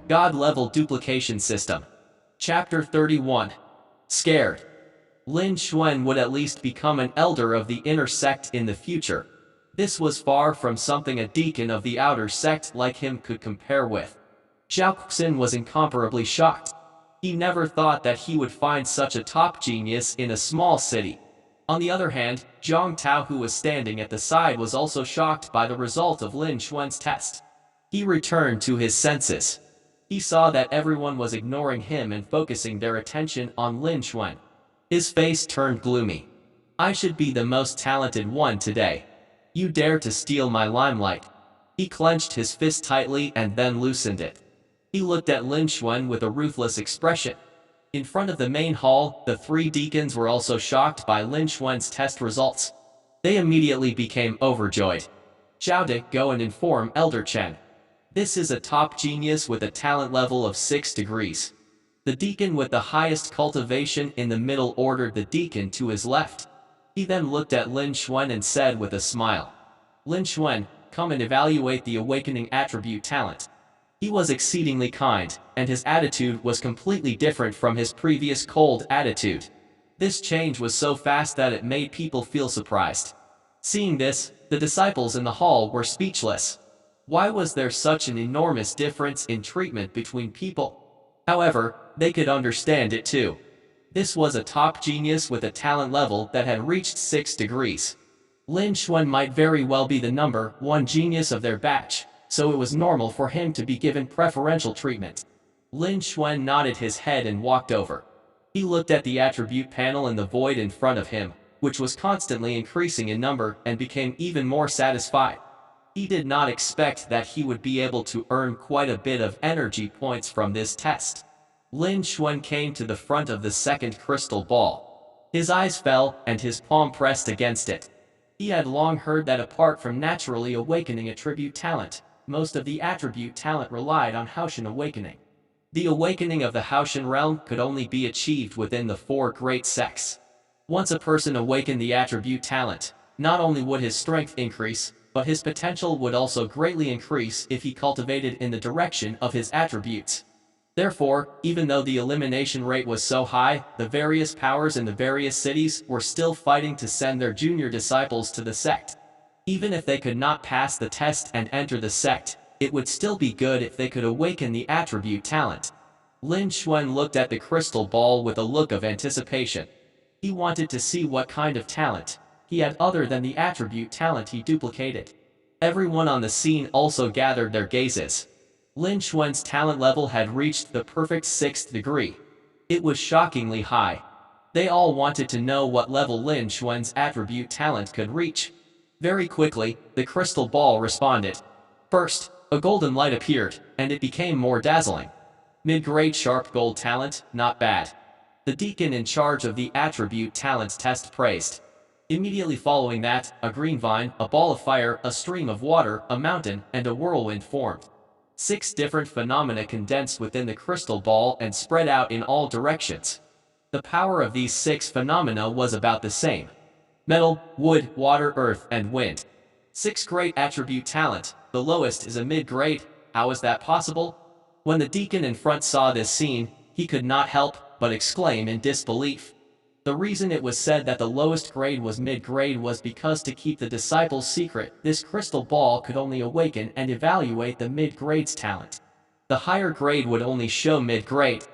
God-level duplication system. Chapter 31. Scared. Lin Xuan would at least become an elder of the inner sect in the future. This was far from something a deacon of the outer sect like him could compare with. Zhao Xin was incomparably shocked. He never thought that he would find such a top genius in a small city. On the other hand, Zhang Tao, who was standing at the side, was also shocked by the result of Lin Xuan's test. He returned to his senses. He saw that everyone was ignoring him and focusing their attention on Lin Xuan. His face turned gloomy. I should be the most talented one today. You dare to steal my limelight. He clenched his fist tightly and then loosened it. He looked at Lin Xuan with a ruthless expression. In front of the main hall, the three deacons were also shocked by Lin Xuan's test results. They immediately became overjoyed. Zhao De, go and inform Elder Chen. This is a top genius with a talent level of 6 degrees. The deacon with the highest cultivation in the middle ordered the deacon to his left. He then looked at Lin Xuan and said with a smile, Lin Xuan, come and evaluate the awakening attribute talent. He was exceedingly kind, and his attitude was completely different from his previous cold attitude. This change was so fast that it made people feel surprised. Seeing this, the disciples in the hall were speechless. Why was there such an enormous difference in treatment between people? However, they could understand it too. This was a top genius with a talent level that had reached 6 degrees. Lin Xuan might very well be the number 1 genius of their batch, so it was normal for him to be given preferential treatment. Lin Xuan nodded his head and walked over. He looked at the attribute panel in the void in front of him, which was constantly increasing in number, and became even more satisfied. He did not expect that he would be able to earn quite a bit of energy points from this test. Lin Xuan came to the front of the second crystal ball. His eyes fell, and his palm pressed against it. He had long heard that apart from naturally awakening attribute talent, most of the attribute talent relied on Haoshan awakening. The awakening of the Haoshan realm could only be achieved within the 4 great sects. Once a person awakened the attribute talent, not only would his strength increase, but his potential would also greatly increase if he cultivated in the direction of his attributes. Therefore, even though the elimination rate was so high, the various powers in the various cities were still fighting to send their junior disciples to the sect. Even if they could not pass the test and enter the sect, it would still be good if they could awaken the attribute talent. Lin Xuan looked at the crystal ball with a look of anticipation. He wanted to see what kind of talent he had other than the attribute talent he duplicated. Everyone on the scene also gathered their gazes. Lin Xuan's talent level had reached the perfect 6th degree. It was shockingly high. They all wanted to know what level Lin Xuan's attribute talent could reach. Very quickly, the crystal ball responded. First, a golden light appeared, and it became more dazzling. Mid-grade sharp gold talent, not bad. The deacon in charge of the attribute talent test praised. Immediately following that, a green vine, a ball of fire, a stream of water, a mountain, and a whirlwind formed. 6 different phenomena condensed within the crystal ball and spread out in all directions. The power of these 6 phenomena was about the same. Metal, wood, water, earth, and wind. 6 great attribute talent, the lowest is a mid-grade. How is that possible? When the deacon in front saw this scene, he could not help but exclaim in disbelief. The reason it was said that the lowest grade was mid-grade was because to keep the disciples secret, this crystal ball could only awaken and evaluate the mid-grade's talent. The higher grade would only show mid-grade.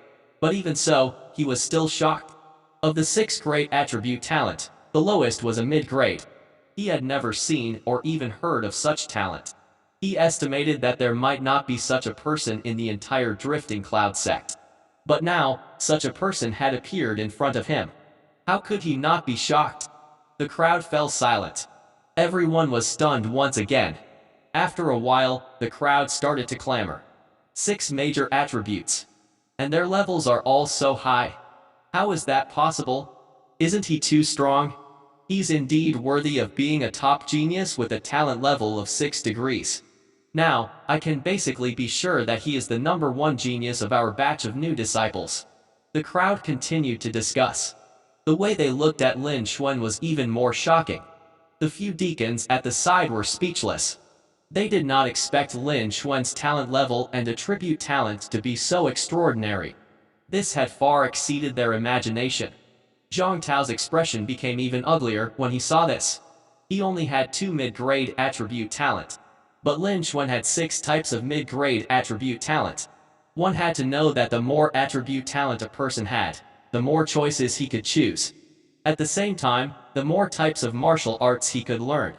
But even so, he was still shocked. Of the 6 great attribute talent, the lowest was a mid-grade. He had never seen or even heard of such talent. He estimated that there might not be such a person in the entire Drifting Cloud sect. But now, such a person had appeared in front of him. How could he not be shocked? The crowd fell silent. Everyone was stunned once again. After a while, the crowd started to clamor. 6 major attributes. And their levels are all so high. How is that possible? Isn't he too strong? He's indeed worthy of being a top genius with a talent level of 6 degrees. Now, I can basically be sure that he is the number 1 genius of our batch of new disciples. The crowd continued to discuss. The way they looked at Lin Xuan was even more shocking. The few deacons at the side were speechless. They did not expect Lin Xuan's talent level and attribute talent to be so extraordinary. This had far exceeded their imagination. Zhang Tao's expression became even uglier when he saw this. He only had 2 mid-grade attribute talent. But Lin Xuan had 6 types of mid-grade attribute talent. One had to know that the more attribute talent a person had, the more choices he could choose. At the same time, the more types of martial arts he could learn.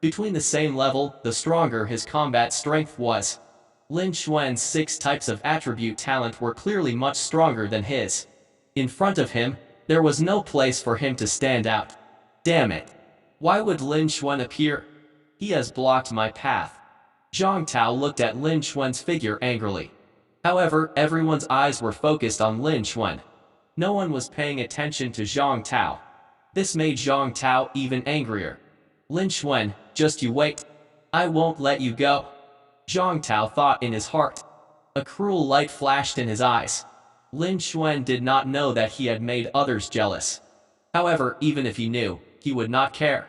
Between the same level, the stronger his combat strength was. Lin Xuan's 6 types of attribute talent were clearly much stronger than his. In front of him, there was no place for him to stand out. Damn it! Why would Lin Xuan appear? He has blocked my path. Zhang Tao looked at Lin Xuan's figure angrily. However, everyone's eyes were focused on Lin Xuan. No one was paying attention to Zhang Tao. This made Zhang Tao even angrier. Lin Xuan, just you wait. I won't let you go. Zhang Tao thought in his heart. A cruel light flashed in his eyes. Lin Xuan did not know that he had made others jealous. However, even if he knew, he would not care.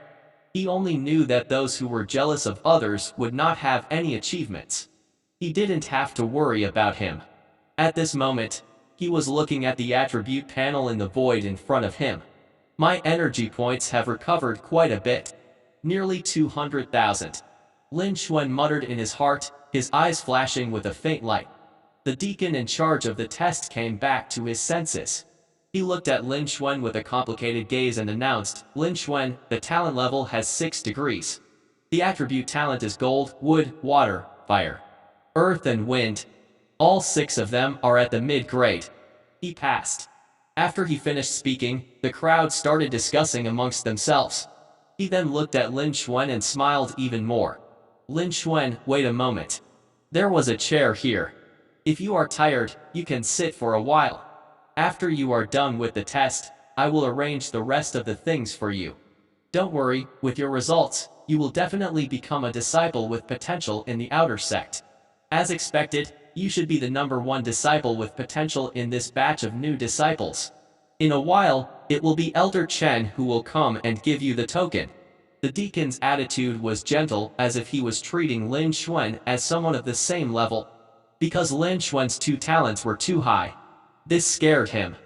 He only knew that those who were jealous of others would not have any achievements. He didn't have to worry about him. At this moment, he was looking at the attribute panel in the void in front of him. My energy points have recovered quite a bit. Nearly 200,000. Lin Xuan muttered in his heart, his eyes flashing with a faint light. The deacon in charge of the test came back to his senses. He looked at Lin Xuan with a complicated gaze and announced, Lin Xuan, the talent level has 6 degrees. The attribute talent is gold, wood, water, fire, earth and wind. All 6 of them are at the mid-grade. He passed. After he finished speaking, the crowd started discussing amongst themselves. He then looked at Lin Xuan and smiled even more. Lin Xuan, wait a moment. There was a chair here. If you are tired, you can sit for a while. After you are done with the test, I will arrange the rest of the things for you. Don't worry, with your results, you will definitely become a disciple with potential in the outer sect. As expected, you should be the #1 disciple with potential in this batch of new disciples. In a while, it will be Elder Chen who will come and give you the token. The deacon's attitude was gentle, as if he was treating Lin Xuan as someone of the same level. Because Lin Xuan's 2 talents were too high. This scared him.